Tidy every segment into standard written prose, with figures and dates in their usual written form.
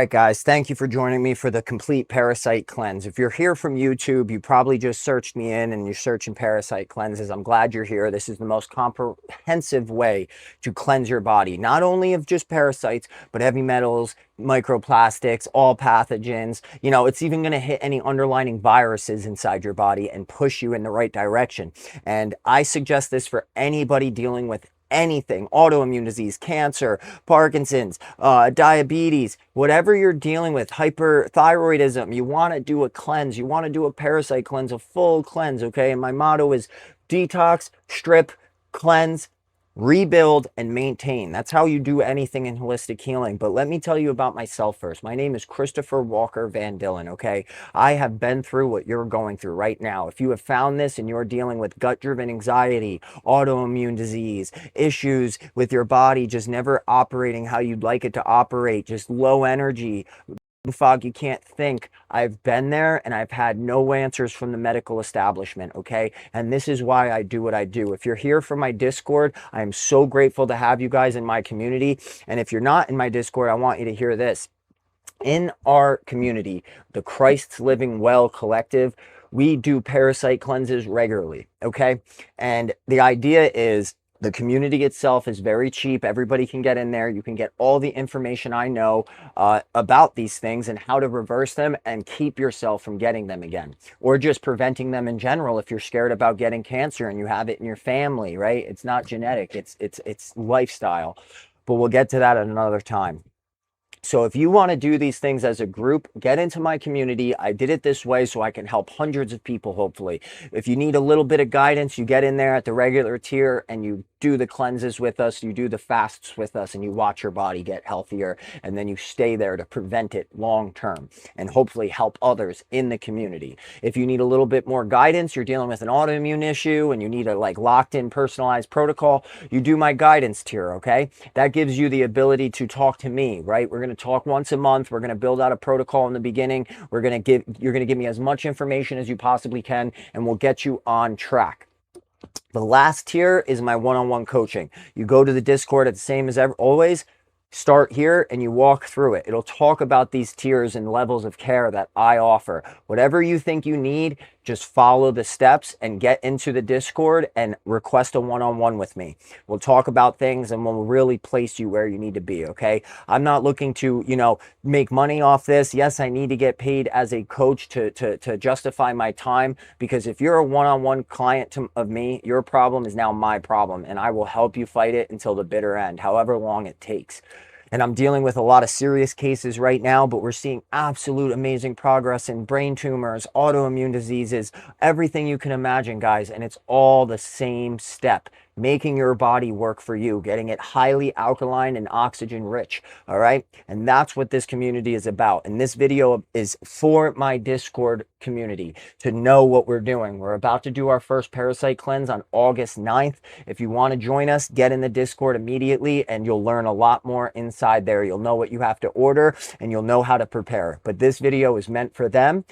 All right, guys, thank you for joining me for the complete Parasite Cleanse. If you're here from YouTube, you probably just searched me in and you're searching Parasite Cleanses. I'm glad you're here. This is the most comprehensive way to cleanse your body, not only of just parasites, but heavy metals, microplastics, all pathogens. You know, it's even going to hit any underlying viruses inside your body and push you in the right direction. And I suggest this for anybody dealing with anything: autoimmune disease, cancer, Parkinson's, diabetes, whatever you're dealing with, hyperthyroidism. You want to do a cleanse, you want to do a parasite cleanse, a full cleanse. Okay, and my motto is detox, strip, cleanse, rebuild, and maintain. That's how you do anything in holistic healing. But let me tell you about myself first. My name is Christopher Walker Van Dillen. Okay, I have been through what you're going through right now. If you have found this and you're dealing with gut-driven anxiety, autoimmune disease, issues with your body just never operating how you'd like it to operate, just low energy, fog, you can't think, I've been there and I've had no answers from the medical establishment. Okay, and this is why I do what I do. If you're here from my Discord, I am so grateful to have you guys in my community. And if you're not in my Discord, I want you to hear this. In our community, the Christ's Living Well Collective, we do parasite cleanses regularly. Okay, and the idea is the community itself is very cheap. Everybody can get in there. You can get all the information I know about these things and how to reverse them and keep yourself from getting them again, or just preventing them in general. If you're scared about getting cancer and you have it in your family, right? It's not genetic, it's lifestyle. But we'll get to that at another time. So if you want to do these things as a group, get into my community. I did it this way so I can help hundreds of people, hopefully. If you need a little bit of guidance, you get in there at the regular tier and you do the cleanses with us, you do the fasts with us, and you watch your body get healthier, and then you stay there to prevent it long term and hopefully help others in the community. If you need a little bit more guidance, you're dealing with an autoimmune issue and you need a locked in personalized protocol, you do my guidance tier. Okay, that gives you the ability to talk to me, right? We're going to talk once a month. We're going to build out a protocol in the beginning. You're going to give me as much information as you possibly can, and we'll get you on track. The last tier is my one-on-one coaching. You go to the Discord at the same as always. Start here and you walk through it. It'll talk about these tiers and levels of care that I offer. Whatever you think you need, just follow the steps and get into the Discord and request a one-on-one with me. We'll talk about things and we'll really place you where you need to be. Okay, I'm not looking to, make money off this. Yes, I need to get paid as a coach to justify my time, because if you're a one-on-one client of me, your problem is now my problem, and I will help you fight it until the bitter end, however long it takes. And I'm dealing with a lot of serious cases right now, but we're seeing absolute amazing progress in brain tumors, autoimmune diseases, everything you can imagine, guys. And it's all the same step: making your body work for you, getting it highly alkaline and oxygen rich. All right. And that's what this community is about. And this video is for my Discord community to know what we're doing. We're about to do our first parasite cleanse on August 9th. If you want to join us, get in the Discord immediately and you'll learn a lot more inside there. You'll know what you have to order and you'll know how to prepare. But this video is meant for them.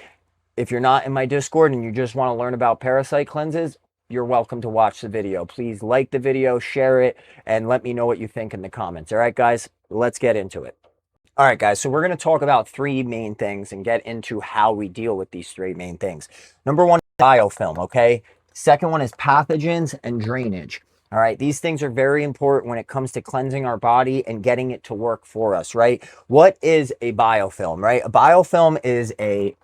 If you're not in my Discord and you just want to learn about parasite cleanses, you're welcome to watch the video. Please like the video, share it, and let me know what you think in the comments. All right, guys, let's get into it. All right, guys, so we're going to talk about three main things and get into how we deal with these three main things. Number one, biofilm, okay? Second one is pathogens and drainage. All right, these things are very important when it comes to cleansing our body and getting it to work for us, right? What is a biofilm, right? A biofilm is a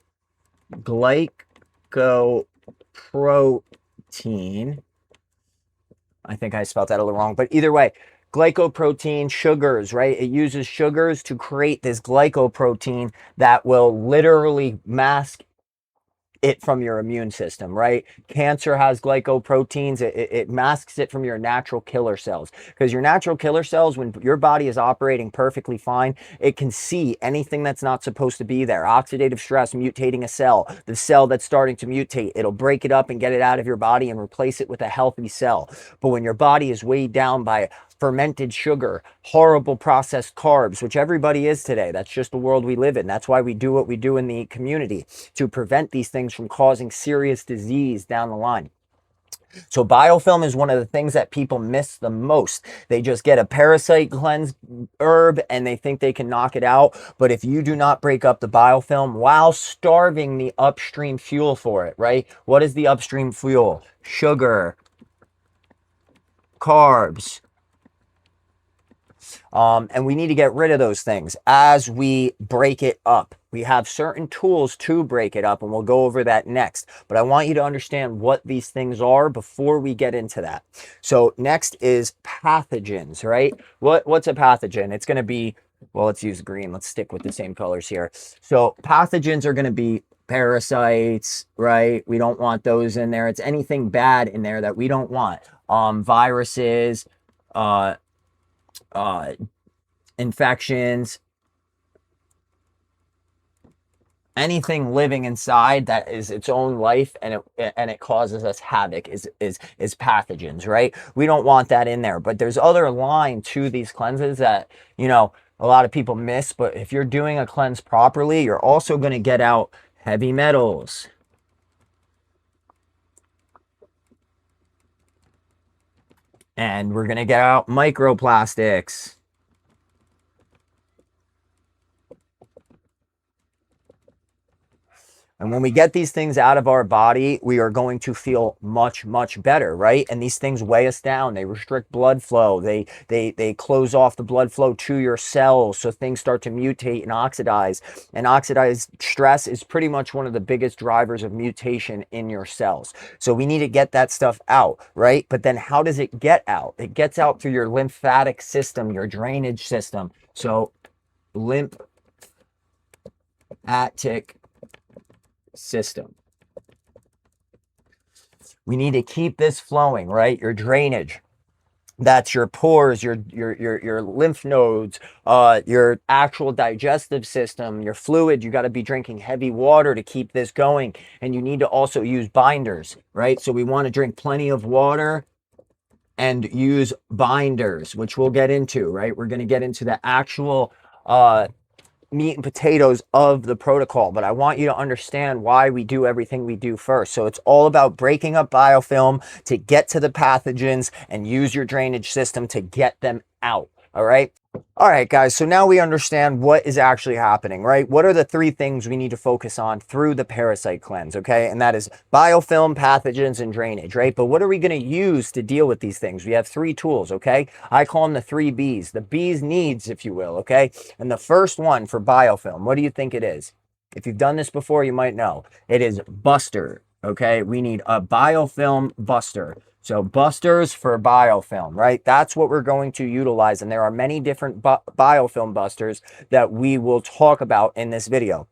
glycoprotein. I think I spelled that a little wrong, but either way, glycoprotein, sugars, right? It uses sugars to create this glycoprotein that will literally mask it from your immune system, right? Cancer has glycoproteins. It masks it from your natural killer cells, because your natural killer cells, when your body is operating perfectly fine, it can see anything that's not supposed to be there. Oxidative stress mutating a cell, the cell that's starting to mutate, it'll break it up and get it out of your body and replace it with a healthy cell. But when your body is weighed down by fermented sugar, horrible processed carbs, which everybody is today, that's just the world we live in. That's why we do what we do in the community, to prevent these things from causing serious disease down the line. So biofilm is one of the things that people miss the most. They just get a parasite cleanse herb and they think they can knock it out. But if you do not break up the biofilm while starving the upstream fuel for it, right? What is the upstream fuel? Sugar, carbs, and we need to get rid of those things as we break it up. We have certain tools to break it up, and we'll go over that next. But I want you to understand what these things are before we get into that. So next is pathogens, right? What's a pathogen? It's going to be, well, let's use green. Let's stick with the same colors here. So pathogens are going to be parasites, right? We don't want those in there. It's anything bad in there that we don't want. Viruses, uh, infections, anything living inside that is its own life and it causes us havoc is pathogens, right? We don't want that in there. But there's other line to these cleanses that, you know, a lot of people miss. But if you're doing a cleanse properly, you're also going to get out heavy metals, and we're going to get out microplastics. And when we get these things out of our body, we are going to feel much, much better, right? And these things weigh us down. They restrict blood flow. They close off the blood flow to your cells, so things start to mutate and oxidize. And oxidized stress is pretty much one of the biggest drivers of mutation in your cells. So we need to get that stuff out, right? But then how does it get out? It gets out through your lymphatic system, your drainage system. So lymphatic system. We need to keep this flowing, right? Your drainage. That's your pores, your lymph nodes, your actual digestive system, your fluid. You got to be drinking heavy water to keep this going. And you need to also use binders, right? So we want to drink plenty of water and use binders, which we'll get into, right? We're going to get into the actual meat and potatoes of the protocol, but I want you to understand why we do everything we do first. So it's all about breaking up biofilm to get to the pathogens and use your drainage system to get them out. All right. All right, guys. So now we understand what is actually happening, right? What are the three things we need to focus on through the parasite cleanse? Okay. And that is biofilm, pathogens, and drainage, right? But what are we going to use to deal with these things? We have three tools. Okay. I call them the three B's, the B's needs, if you will. Okay. And the first one for biofilm, what do you think it is? If you've done this before, you might know it is buster. Okay. We need a biofilm buster. So busters for biofilm, right? That's what we're going to utilize. And there are many different biofilm busters that we will talk about in this video.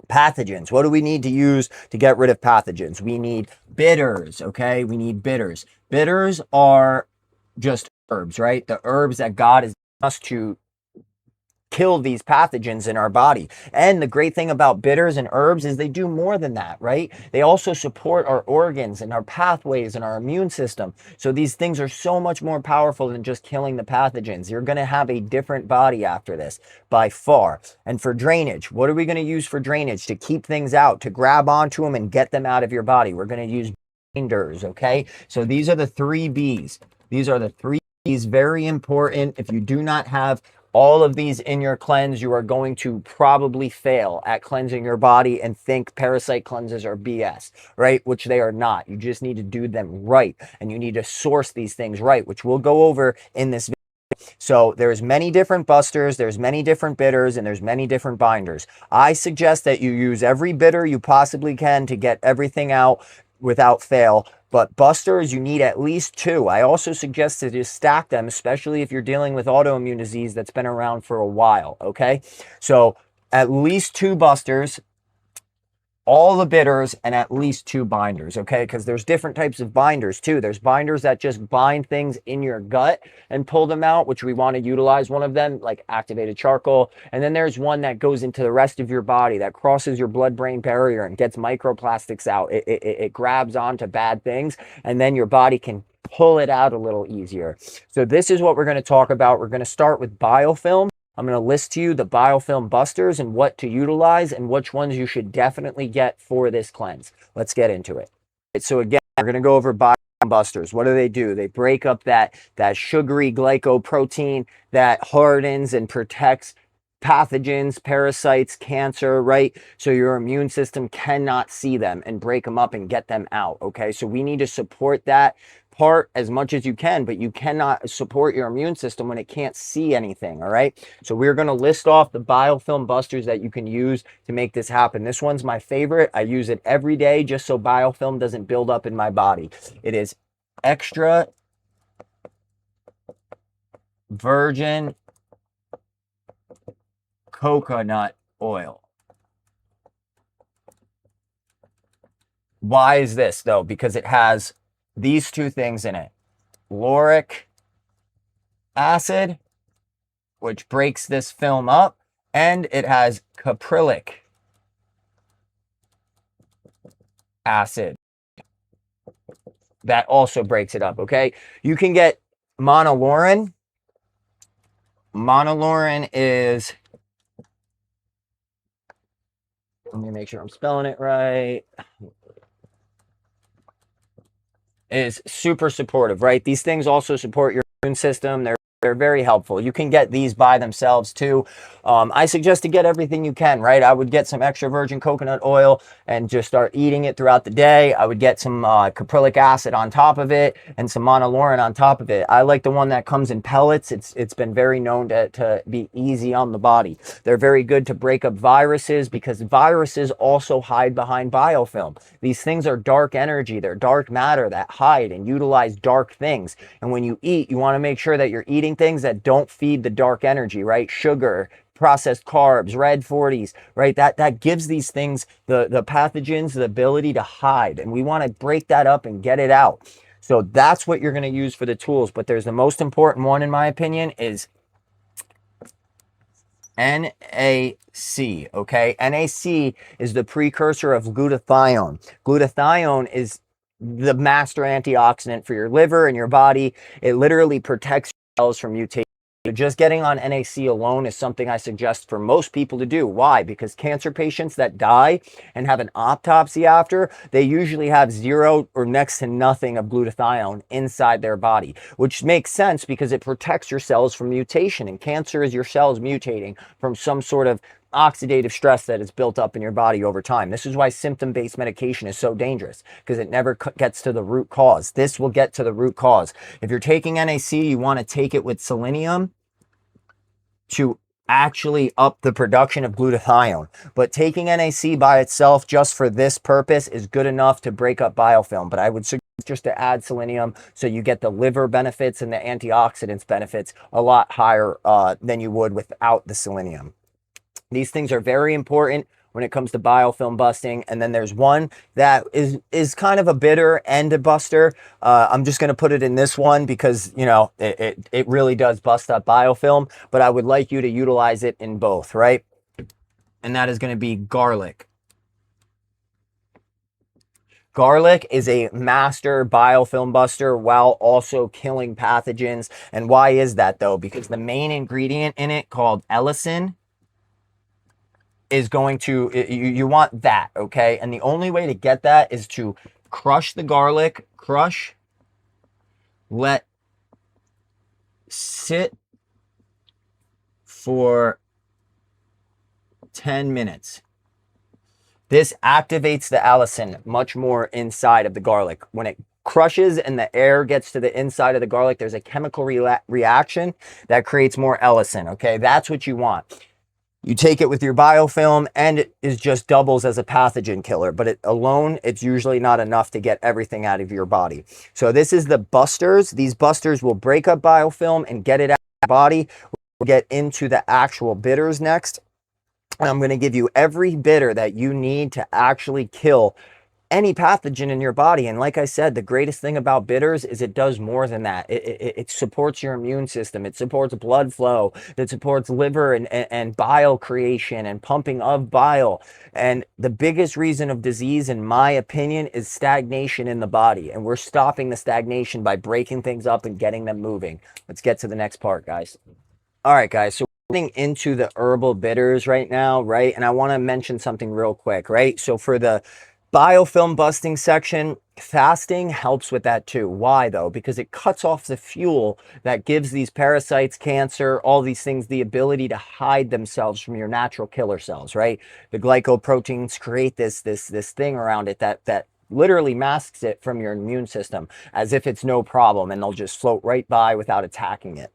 Pathogens. What do we need to use to get rid of pathogens? We need bitters, okay? We need bitters. Bitters are just herbs, right? The herbs that God has given us to kill these pathogens in our body. And the great thing about bitters and herbs is they do more than that, right? They also support our organs and our pathways and our immune system. So these things are so much more powerful than just killing the pathogens. You're going to have a different body after this by far. And for drainage, what are we going to use for drainage? To keep things out, to grab onto them and get them out of your body. We're going to use binders, okay? So these are the three B's. These are the three B's, very important. If you do not have all of these in your cleanse, you are going to probably fail at cleansing your body and think parasite cleanses are BS, right? Which they are not. You just need to do them right. And you need to source these things right, which we'll go over in this video. So there's many different busters, there's many different bitters, and there's many different binders. I suggest that you use every bitter you possibly can to get everything out without fail. But busters, you need at least two. I also suggest to just stack them, especially if you're dealing with autoimmune disease that's been around for a while, okay? So at least two busters, all the bitters, and at least two binders, okay? Because there's different types of binders too. There's binders that just bind things in your gut and pull them out, which we want to utilize one of them, like activated charcoal. And then there's one that goes into the rest of your body that crosses your blood-brain barrier and gets microplastics out. It grabs onto bad things, and then your body can pull it out a little easier. So this is what we're going to talk about. We're going to start with biofilm. I'm going to list to you the biofilm busters and what to utilize and which ones you should definitely get for this cleanse. Let's get into it. So again, we're going to go over biofilm busters. What do? They break up that sugary glycoprotein that hardens and protects pathogens, parasites, cancer, right? So your immune system cannot see them and break them up and get them out, okay? So we need to support that part as much as you can, but you cannot support your immune system when it can't see anything, all right? So we're going to list off the biofilm busters that you can use to make this happen. This one's my favorite. I use it every day just so biofilm doesn't build up in my body. It is extra virgin coconut oil. Why is this though? Because it has these two things in it: lauric acid, which breaks this film up, and it has caprylic acid that also breaks it up, okay? You can get monolaurin. Monolaurin is, let me make sure I'm spelling it right, is super supportive, right? These things also support your immune system. They're very helpful. You can get these by themselves too. I suggest to get everything you can, right? I would get some extra virgin coconut oil and just start eating it throughout the day. I would get some caprylic acid on top of it and some monolaurin on top of it. I like the one that comes in pellets. It's been very known to be easy on the body. They're very good to break up viruses because viruses also hide behind biofilm. These things are dark energy. They're dark matter that hide and utilize dark things. And when you eat, you want to make sure that you're eating things that don't feed the dark energy, right? Sugar, processed carbs, red 40s, right? That gives these things, the pathogens, the ability to hide. And we want to break that up and get it out. So that's what you're going to use for the tools. But there's the most important one, in my opinion, is NAC, okay? NAC is the precursor of glutathione. Glutathione is the master antioxidant for your liver and your body. It literally protects cells from mutation. Just getting on NAC alone is something I suggest for most people to do. Why? Because cancer patients that die and have an autopsy after, they usually have zero or next to nothing of glutathione inside their body, which makes sense because it protects your cells from mutation. And cancer is your cells mutating from some sort of oxidative stress that is built up in your body over time. This is why symptom-based medication is so dangerous, because it never gets to the root cause. This will get to the root cause. If you're taking NAC, you want to take it with selenium to actually up the production of glutathione. But taking NAC by itself just for this purpose is good enough to break up biofilm. But I would suggest just to add selenium so you get the liver benefits and the antioxidants benefits a lot higher than you would without the selenium. These things are very important when it comes to biofilm busting. And then there's one that is kind of a bitter and a buster. I'm just going to put it in this one because, you know, it really does bust up biofilm, but I would like you to utilize it in both, right? And that is going to be garlic. Garlic is a master biofilm buster while also killing pathogens. And why is that though? Because the main ingredient in it, called allicin, is going to, you want that, okay? And the only way to get that is to crush the garlic, let sit for 10 minutes. This activates the allicin much more inside of the garlic. When it crushes and the air gets to the inside of the garlic, there's a chemical reaction that creates more allicin, okay? That's what you want. You take it with your biofilm and it is just doubles as a pathogen killer, but it alone, it's usually not enough to get everything out of your body. So this is the busters. These busters will break up biofilm and get it out of your body. We'll get into the actual bitters next. And I'm going to give you every bitter that you need to actually kill any pathogen in your body. And like I said, the greatest thing about bitters is it does more than that. It supports your immune system. It supports blood flow. It supports liver and bile creation and pumping of bile. And the biggest reason of disease, in my opinion, is stagnation in the body. And we're stopping the stagnation by breaking things up and getting them moving. Let's get to the next part, guys. All right, guys. So getting into the herbal bitters right now, right? And I want to mention something real quick, right? So for the Biofilm busting section, fasting helps with that too. Why though? Because it cuts off the fuel that gives these parasites, cancer, all these things the ability to hide themselves from your natural killer cells, right? The glycoproteins create this thing around it that literally masks it from your immune system as if it's no problem, and they'll just float right by without attacking it.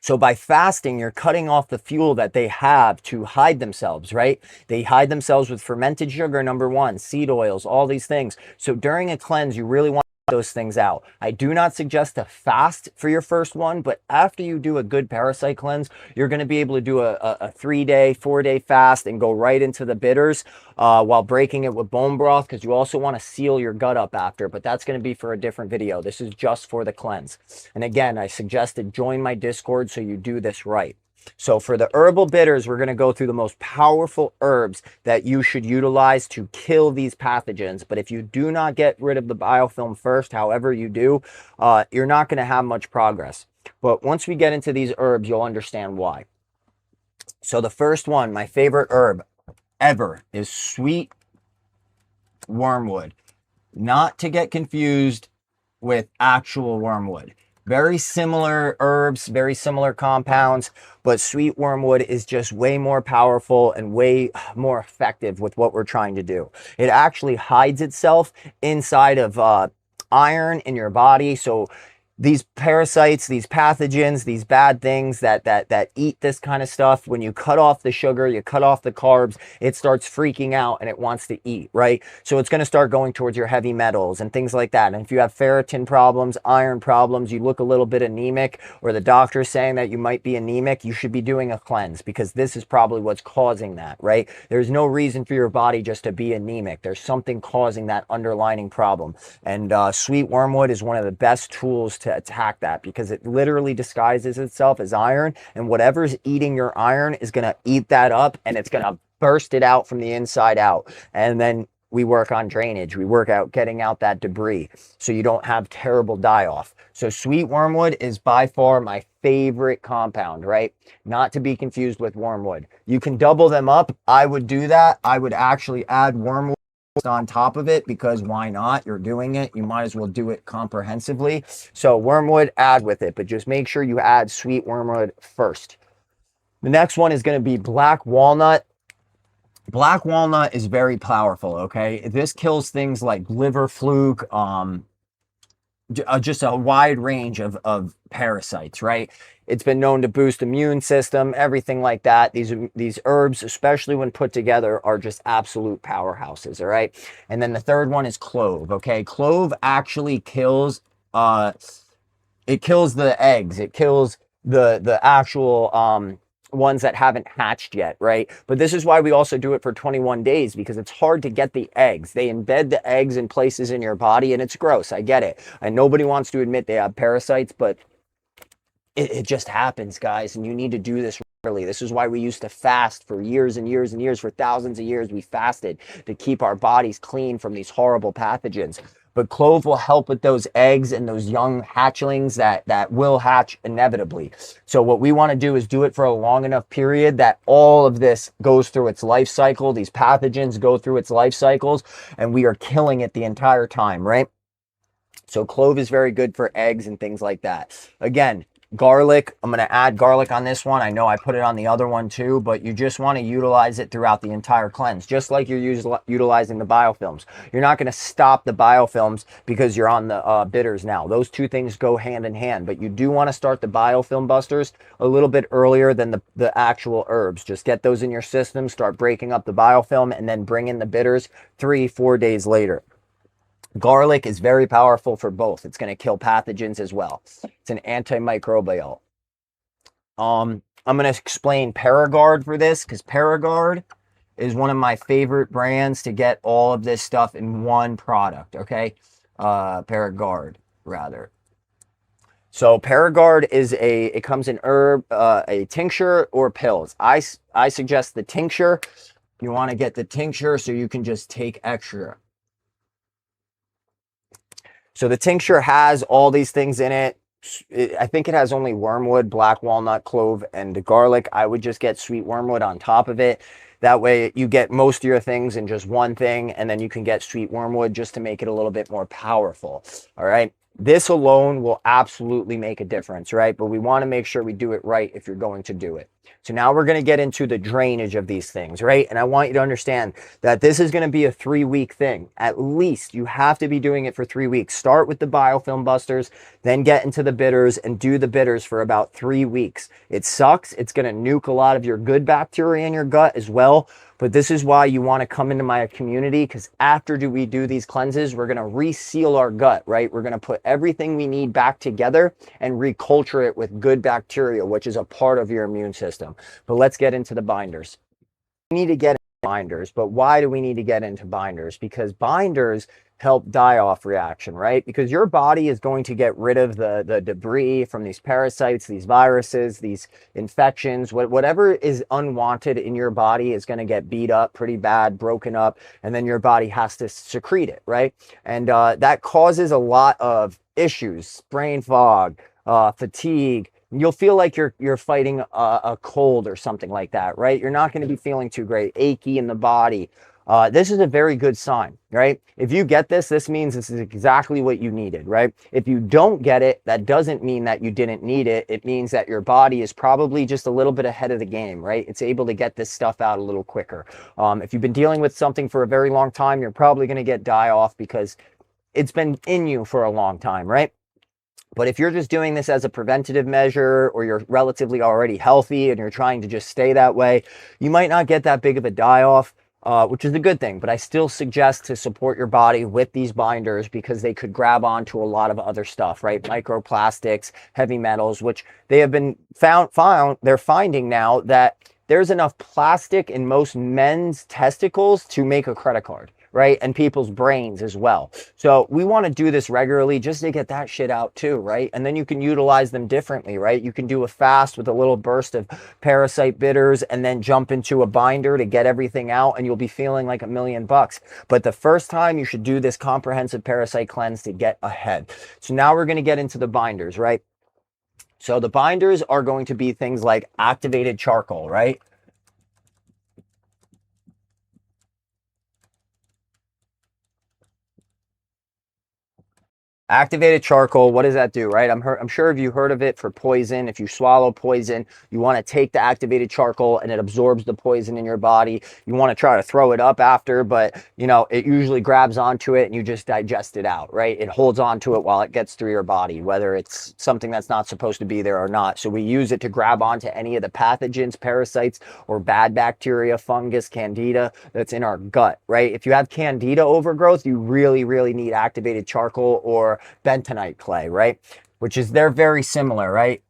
So by fasting, you're cutting off the fuel that they have to hide themselves, right? They hide themselves with fermented sugar, number one, seed oils, all these things. So during a cleanse, you really want those things out. I do not suggest to fast for your first one, but after you do a good parasite cleanse, you're going to be able to do a 3-day, 4-day fast and go right into the bitters while breaking it with bone broth, because you also want to seal your gut up after, but that's going to be for a different video. This is just for the cleanse. And again, I suggested join my Discord so you do this right. So for the herbal bitters, we're going to go through the most powerful herbs that you should utilize to kill these pathogens. But if you do not get rid of the biofilm first, however you do, you're not going to have much progress. But once we get into these herbs, you'll understand why. So the first one, my favorite herb ever, is sweet wormwood. Not to get confused with actual wormwood. Very similar herbs, very similar compounds, but sweet wormwood is just way more powerful and way more effective with what we're trying to do. It actually hides itself inside of iron in your body. So these parasites, these pathogens, these bad things that eat this kind of stuff, when you cut off the sugar, you cut off the carbs, it starts freaking out and it wants to eat, right? So it's going to start going towards your heavy metals and things like that. And if you have ferritin problems, iron problems, you look a little bit anemic, or the doctor's saying that you might be anemic, you should be doing a cleanse, because this is probably what's causing that, right? There's no reason for your body just to be anemic. There's something causing that underlying problem. And sweet wormwood is one of the best tools to attack that, because it literally disguises itself as iron, and whatever's eating your iron is going to eat that up, and it's going to burst it out from the inside out. And then we work on drainage. We work out getting out that debris so you don't have terrible die-off. So sweet wormwood is by far my favorite compound, right? Not to be confused with wormwood. You can double them up. I would do that. I would actually add wormwood on top of it, because why not? You're doing it, you might as well do it comprehensively. So wormwood, add with it, but just make sure you add sweet wormwood first. The next one is going to be black walnut. Black walnut is very powerful, okay? This kills things like liver fluke, just a wide range of parasites, right? It's been known to boost immune system, everything like that. These herbs, especially when put together, are just absolute powerhouses, all right? And then the third one is clove, okay? Clove actually kills, it kills the eggs. It kills the actual ones that haven't hatched yet, right? But this is why we also do it for 21 days, because it's hard to get the eggs. They embed the eggs in places in your body, and it's gross. I get it. And nobody wants to admit they have parasites, but it just happens, guys, and you need to do this regularly. This is why we used to fast for years and years and years. For thousands of years, we fasted to keep our bodies clean from these horrible pathogens. But clove will help with those eggs and those young hatchlings that will hatch inevitably. So what we want to do is do it for a long enough period that all of this goes through its life cycle. These pathogens go through its life cycles, and we are killing it the entire time, right? So clove is very good for eggs and things like that. Again, garlic, I'm going to add garlic on this one. I know I put it on the other one too, but you just want to utilize it throughout the entire cleanse, just like you're utilizing the biofilms. You're not going to stop the biofilms because you're on the bitters now. Those two things go hand in hand, but you do want to start the biofilm busters a little bit earlier than the actual herbs. Just get those in your system, start breaking up the biofilm, and then bring in the bitters 3-4 days later. Garlic is very powerful for both. It's going to kill pathogens as well. It's an antimicrobial. I'm going to explain Paragard for this, because Paragard is one of my favorite brands to get all of this stuff in one product, okay? Paragard, rather. So Paragard is it comes in herb, a tincture or pills. I suggest the tincture. You want to get the tincture so you can just take extra. So the tincture has all these things in it. I think it has only wormwood, black walnut, clove, and garlic. I would just get sweet wormwood on top of it. That way you get most of your things in just one thing, and then you can get sweet wormwood just to make it a little bit more powerful. All right. This alone will absolutely make a difference, right? But we want to make sure we do it right if you're going to do it. So now we're going to get into the drainage of these things, right? And I want you to understand that this is going to be a 3-week thing. At least you have to be doing it for 3 weeks. Start with the biofilm busters, then get into the bitters and do the bitters for about 3 weeks. It sucks. It's going to nuke a lot of your good bacteria in your gut as well. But this is why you want to come into my community, because after we do these cleanses, we're going to reseal our gut, right? We're going to put everything we need back together and reculture it with good bacteria, which is a part of your immune system. But let's get into the binders. We need to get into binders, but why do we need to get into binders? Because binders help die-off reaction, right? Because your body is going to get rid of the debris from these parasites, these viruses, these infections, whatever is unwanted in your body is going to get beat up pretty bad, broken up, and then your body has to secrete it, right? And that causes a lot of issues, brain fog, fatigue. You'll feel like you're fighting a cold or something like that, right? You're not going to be feeling too great, achy in the body. This is a very good sign, right? If you get this, this means this is exactly what you needed, right? If you don't get it, that doesn't mean that you didn't need it. It means that your body is probably just a little bit ahead of the game, right? It's able to get this stuff out a little quicker. If you've been dealing with something for a very long time, you're probably going to get die off because it's been in you for a long time, right? But if you're just doing this as a preventative measure, or you're relatively already healthy and you're trying to just stay that way, you might not get that big of a die-off, which is a good thing. But I still suggest to support your body with these binders because they could grab onto a lot of other stuff, right? Microplastics, heavy metals, which they have been they're finding now that there's enough plastic in most men's testicles to make a credit card, right? And people's brains as well. So we want to do this regularly just to get that shit out too, right? And then you can utilize them differently, right? You can do a fast with a little burst of parasite bitters and then jump into a binder to get everything out, and you'll be feeling like $1,000,000. But the first time you should do this comprehensive parasite cleanse to get ahead. So now we're going to get into the binders, right? So the binders are going to be things like activated charcoal, right? Activated charcoal, what does that do, right? I'm sure if you heard of it for poison, if you swallow poison, you want to take the activated charcoal and it absorbs the poison in your body. You want to try to throw it up after, but you know, it usually grabs onto it and you just digest it out, right? It holds onto it while it gets through your body, whether it's something that's not supposed to be there or not. So we use it to grab onto any of the pathogens, parasites, or bad bacteria, fungus, candida that's in our gut, right? If you have candida overgrowth, you really, really need activated charcoal or bentonite clay, right? Which is, they're very similar, right?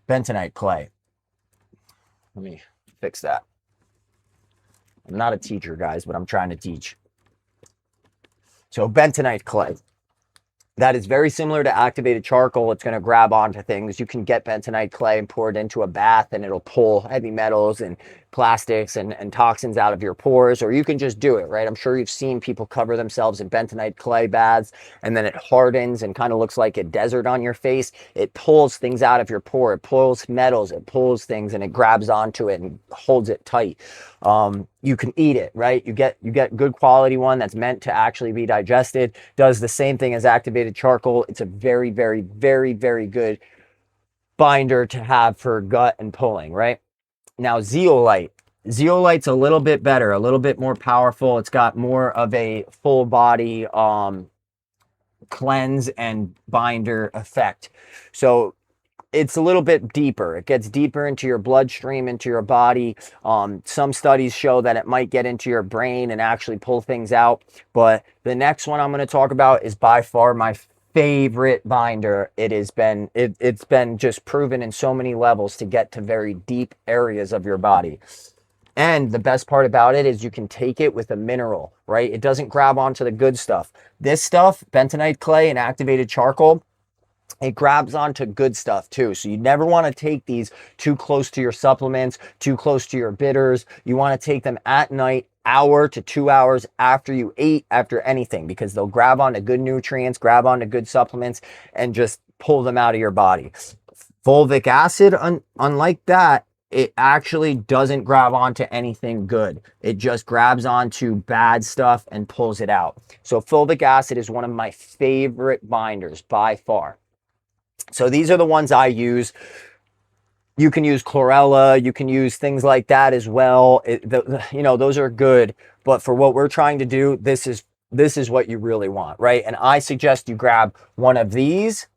Bentonite clay. Let me fix that. I'm not a teacher, guys, but I'm trying to teach. So bentonite clay. That is very similar to activated charcoal. It's going to grab onto things. You can get bentonite clay and pour it into a bath and it'll pull heavy metals and plastics and toxins out of your pores, or you can just do it, right? I'm sure you've seen people cover themselves in bentonite clay baths and then it hardens and kind of looks like a desert on your face. It pulls things out of your pore. It pulls metals, it pulls things, and it grabs onto it and holds it tight. You can eat it, right? You get good quality one that's meant to actually be digested. Does the same thing as activated charcoal. It's a very, very, very, very good binder to have for gut and pulling, right? Now, zeolite. Zeolite's a little bit better, a little bit more powerful. It's got more of a full body cleanse and binder effect. So it's a little bit deeper. It gets deeper into your bloodstream, into your body. Some studies show that it might get into your brain and actually pull things out. But the next one I'm going to talk about is by far my favorite binder. It's been just proven in so many levels to get to very deep areas of your body. And the best part about it is you can take it with a mineral, right? It doesn't grab onto the good stuff. This stuff, bentonite clay and activated charcoal, it grabs onto good stuff too. So you never want to take these too close to your supplements, too close to your bitters. You want to take them at night, hour to 2 hours after you ate, after anything, because they'll grab onto good nutrients, grab onto good supplements, and just pull them out of your body. Fulvic acid, unlike that, it actually doesn't grab onto anything good. It just grabs onto bad stuff and pulls it out. So fulvic acid is one of my favorite binders by far. So these are the ones I use. You can use chlorella, you can use things like that as well. You know, those are good, but for what we're trying to do, this is what you really want, right? And I suggest you grab one of these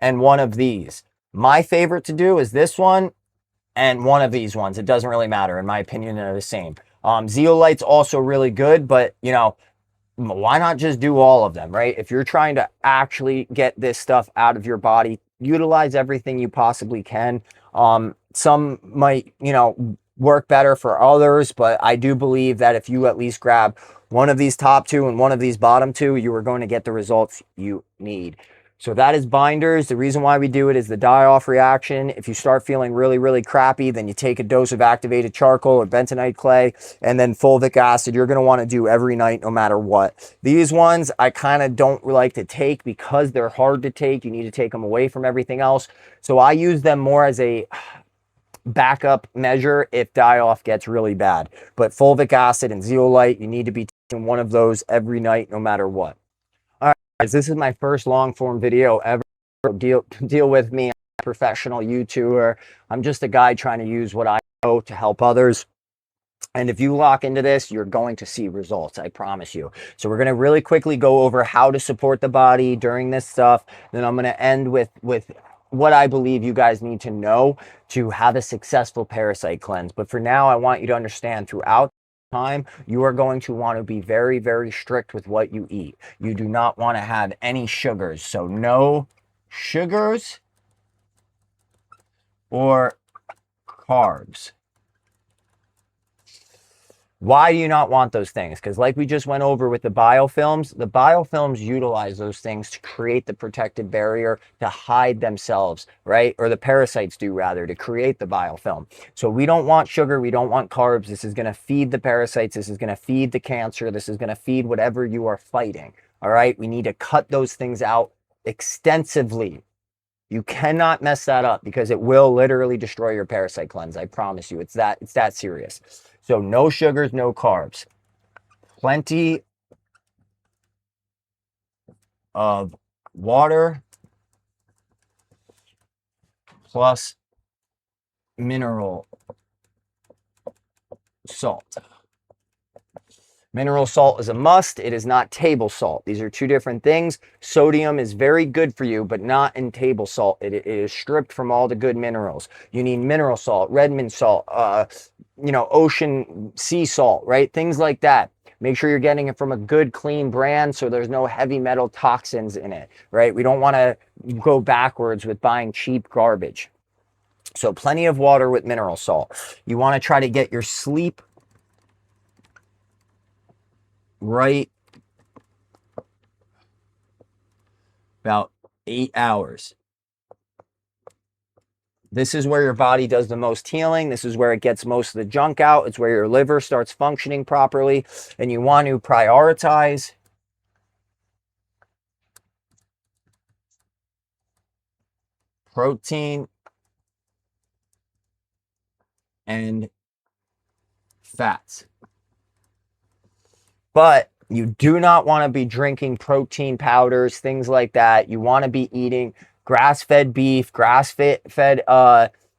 and one of these. My favorite to do is this one and one of these ones. It doesn't really matter. In my opinion, they're the same. Zeolite's also really good, but you know, why not just do all of them, right? If you're trying to actually get this stuff out of your body, utilize everything you possibly can. Some might, you know, work better for others, but I do believe that if you at least grab one of these top two and one of these bottom two, you are going to get the results you need. So that is binders. The reason why we do it is the die-off reaction. If you start feeling really, really crappy, then you take a dose of activated charcoal or bentonite clay, and then fulvic acid. You're going to want to do every night no matter what. These ones I kind of don't like to take because they're hard to take. You need to take them away from everything else. So I use them more as a backup measure if die-off gets really bad. But fulvic acid and zeolite, you need to be taking one of those every night no matter what. Guys, this is my first long form video ever. Deal with me. I'm a professional YouTuber. I'm just a guy trying to use what I know to help others. And if you lock into this, you're going to see results, I promise you. So we're going to really quickly go over how to support the body during this stuff. Then I'm going to end with what I believe you guys need to know to have a successful parasite cleanse. But for now, I want you to understand throughout time, you are going to want to be very, very strict with what you eat. You do not want to have any sugars. So no sugars or carbs. Why do you not want those things? Because like we just went over with the biofilms utilize those things to create the protective barrier to hide themselves, right? Or the parasites do rather, to create the biofilm. So we don't want sugar, we don't want carbs. This is going to feed the parasites, this is going to feed the cancer, this is going to feed whatever you are fighting, all right? We need to cut those things out extensively. You cannot mess that up because it will literally destroy your parasite cleanse. I promise you, it's that serious. So no sugars, no carbs. Plenty of water plus mineral salt. Mineral salt is a must. It is not table salt. These are two different things. Sodium is very good for you, but not in table salt. It is stripped from all the good minerals. You need mineral salt, Redmond salt, you know, ocean sea salt, right? Things like that. Make sure you're getting it from a good, clean brand so there's no heavy metal toxins in it, right? We don't want to go backwards with buying cheap garbage. So plenty of water with mineral salt. You want to try to get your sleep right about 8 hours. This is where your body does the most healing. This is where it gets most of the junk out. It's where your liver starts functioning properly. And you want to prioritize protein and fats. But you do not want to be drinking protein powders, things like that. You want to be eating grass-fed beef, grass-fed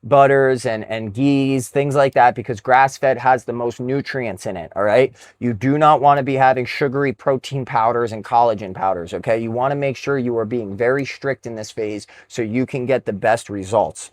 butters and ghees, things like that, because grass-fed has the most nutrients in it, all right? You do not want to be having sugary protein powders and collagen powders, okay? You want to make sure you are being very strict in this phase so you can get the best results.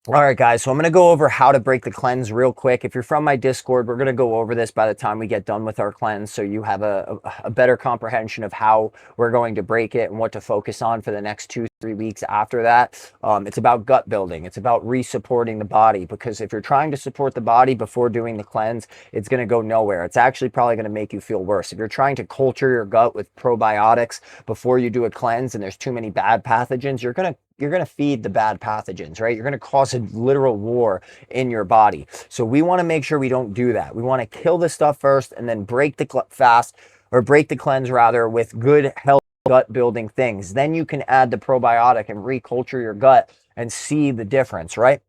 All right, guys, so I'm going to go over how to break the cleanse real quick. If you're from my Discord, we're going to go over this by the time we get done with our cleanse so you have a better comprehension of how we're going to break it and what to focus on for the next 2-3 weeks after that. It's about gut building. It's about re-supporting the body, because if you're trying to support the body before doing the cleanse, it's going to go nowhere. It's actually probably going to make you feel worse. If you're trying to culture your gut with probiotics before you do a cleanse and there's too many bad pathogens, you're going to feed the bad pathogens, right? You're going to cause a literal war in your body. So we want to make sure we don't do that. We want to kill the stuff first and then break the fast, or break the cleanse rather, with good health gut building things. Then you can add the probiotic and reculture your gut and see the difference, right?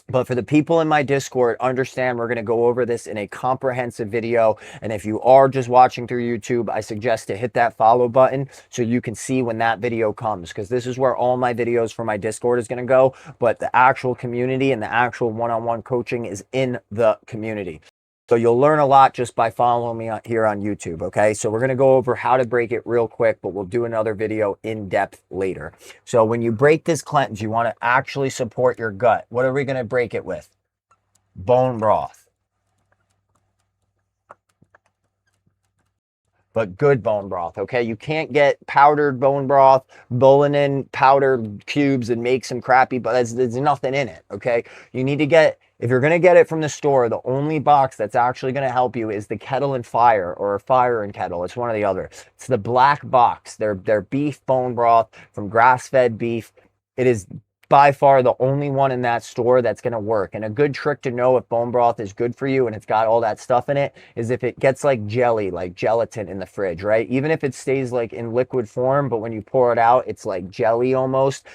But for the people in my Discord, understand we're going to go over this in a comprehensive video. And if you are just watching through YouTube, I suggest to hit that follow button so you can see when that video comes, because this is where all my videos for my Discord is going to go. But the actual community and the actual one-on-one coaching is in the community. So you'll learn a lot just by following me here on YouTube, okay? So we're going to go over how to break it real quick, but we'll do another video in depth later. So when you break this cleanse, you want to actually support your gut. What are we going to break it with? Bone broth. But good bone broth, okay? You can't get powdered bone broth, bulling in powdered cubes and make some crappy, but there's nothing in it, okay? You need to get, if you're going to get it from the store, the only box that's actually going to help you is the Kettle and Fire, or Fire and Kettle. It's one or the other. It's the black box. They're beef bone broth from grass-fed beef. It is by far the only one in that store that's going to work. And a good trick to know if bone broth is good for you and it's got all that stuff in it is if it gets like jelly, like gelatin in the fridge, right? Even if it stays like in liquid form, but when you pour it out, it's like jelly almost.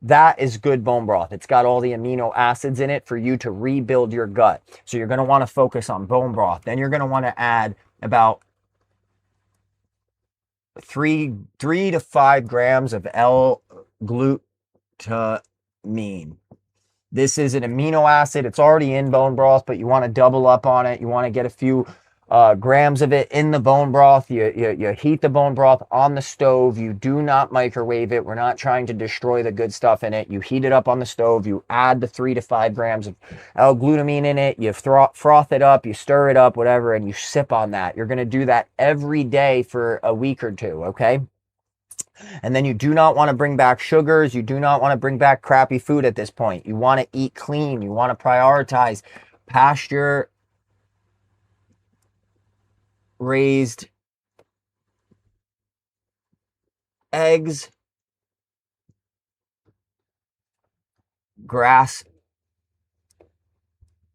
That is good bone broth. It's got all the amino acids in it for you to rebuild your gut. So you're going to want to focus on bone broth. Then you're going to want to add about 3 to 5 grams of L-glutamine. This is an amino acid. It's already in bone broth, but you want to double up on it. You want to get a few grams of it in the bone broth. You heat the bone broth on the stove. You do not microwave it. We're not trying to destroy the good stuff in it. You heat it up on the stove. You add the 3 to 5 grams of L-glutamine in it. You froth it up. You stir it up, whatever, and you sip on that. You're going to do that every day for a week or two, okay? And then you do not want to bring back sugars. You do not want to bring back crappy food at this point. You want to eat clean. You want to prioritize pasture raised eggs, grass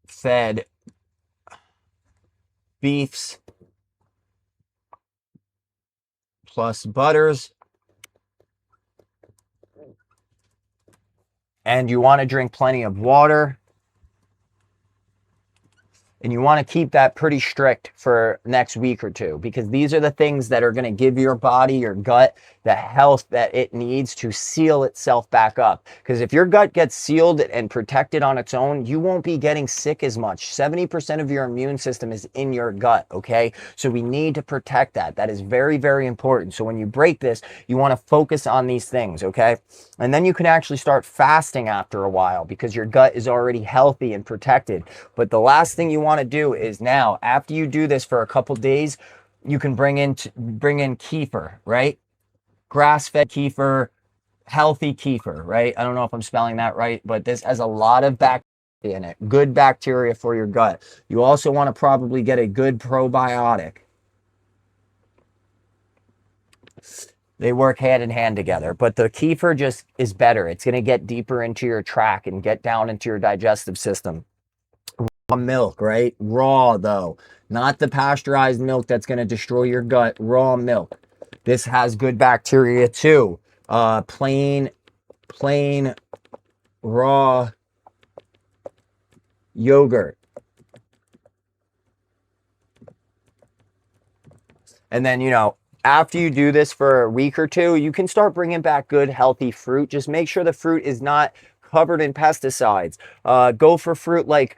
fed beefs plus butters. And you want to drink plenty of water. And you want to keep that pretty strict for next week or two, because these are the things that are going to give your body, your gut, the health that it needs to seal itself back up. Because if your gut gets sealed and protected on its own, you won't be getting sick as much. 70% of your immune system is in your gut, okay? So we need to protect that. That is very, very important. So when you break this, you want to focus on these things, okay? And then you can actually start fasting after a while because your gut is already healthy and protected. But the last thing you want to do is now, after you do this for a couple days, you can bring in kefir, right? Grass-fed kefir, healthy kefir, right? I don't know if I'm spelling that right, but this has a lot of bacteria in it, good bacteria for your gut. You also want to probably get a good probiotic. They work hand in hand together, but the kefir just is better. It's going to get deeper into your tract and get down into your digestive system. Raw milk, right? Raw though, not the pasteurized milk that's going to destroy your gut. Raw milk. This has good bacteria too. Plain raw yogurt. And then, you know, after you do this for a week or two, you can start bringing back good, healthy fruit. Just make sure the fruit is not covered in pesticides. Go for fruit like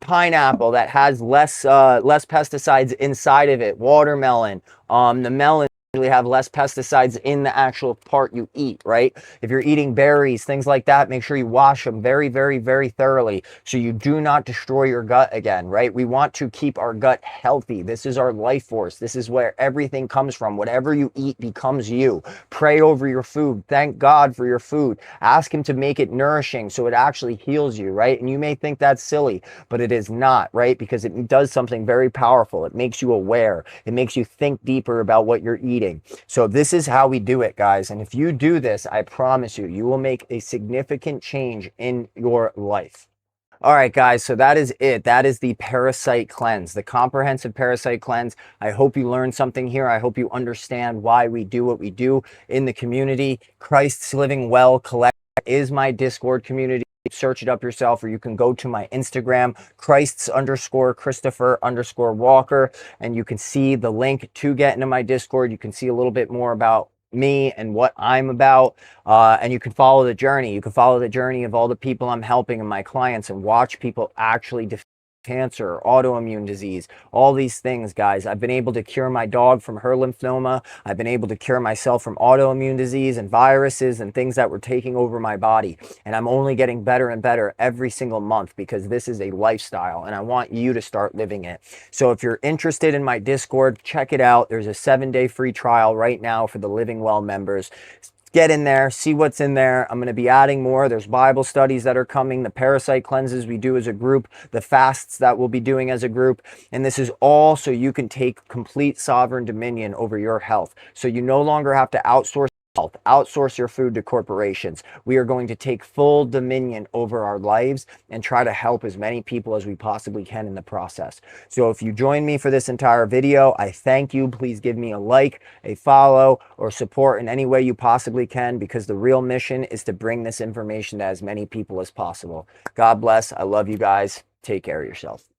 pineapple that has less pesticides inside of it. Watermelon, the melon really have less pesticides in the actual part you eat, right? If you're eating berries, things like that, make sure you wash them very, very, very thoroughly so you do not destroy your gut again, right? We want to keep our gut healthy. This is our life force. This is where everything comes from. Whatever you eat becomes you. Pray over your food. Thank God for your food. Ask him to make it nourishing so it actually heals you, right? And you may think that's silly, but it is not, right? Because it does something very powerful. It makes you aware. It makes you think deeper about what you're eating. So this is how we do it, guys. And if you do this, I promise you, you will make a significant change in your life. All right, guys, so that is it. That is the Parasite Cleanse, the comprehensive Parasite Cleanse. I hope you learned something here. I hope you understand why we do what we do in the community. Christ's Living Well Collect is my Discord community. Search it up yourself, or you can go to my Instagram, Christ's_Christopher_Walker, and you can see the link to get into my Discord. You can see a little bit more about me and what I'm about, and you can follow the journey. You can follow the journey of all the people I'm helping and my clients, and watch people actually defeat cancer, autoimmune disease, all these things, guys. I've been able to cure my dog from her lymphoma. I've been able to cure myself from autoimmune disease and viruses and things that were taking over my body. And I'm only getting better and better every single month, because this is a lifestyle and I want you to start living it. So if you're interested in my Discord, check it out. There's a 7-day free trial right now for the Living Well members. Get in there, see what's in there. I'm going to be adding more. There's Bible studies that are coming, the parasite cleanses we do as a group, the fasts that we'll be doing as a group. And this is all so you can take complete sovereign dominion over your health. So you no longer have to outsource your food to corporations. We are going to take full dominion over our lives and try to help as many people as we possibly can in the process. So if you join me for this entire video, I thank you. Please give me a like, a follow, or support in any way you possibly can, because the real mission is to bring this information to as many people as possible. God bless. I love you guys. Take care of yourself.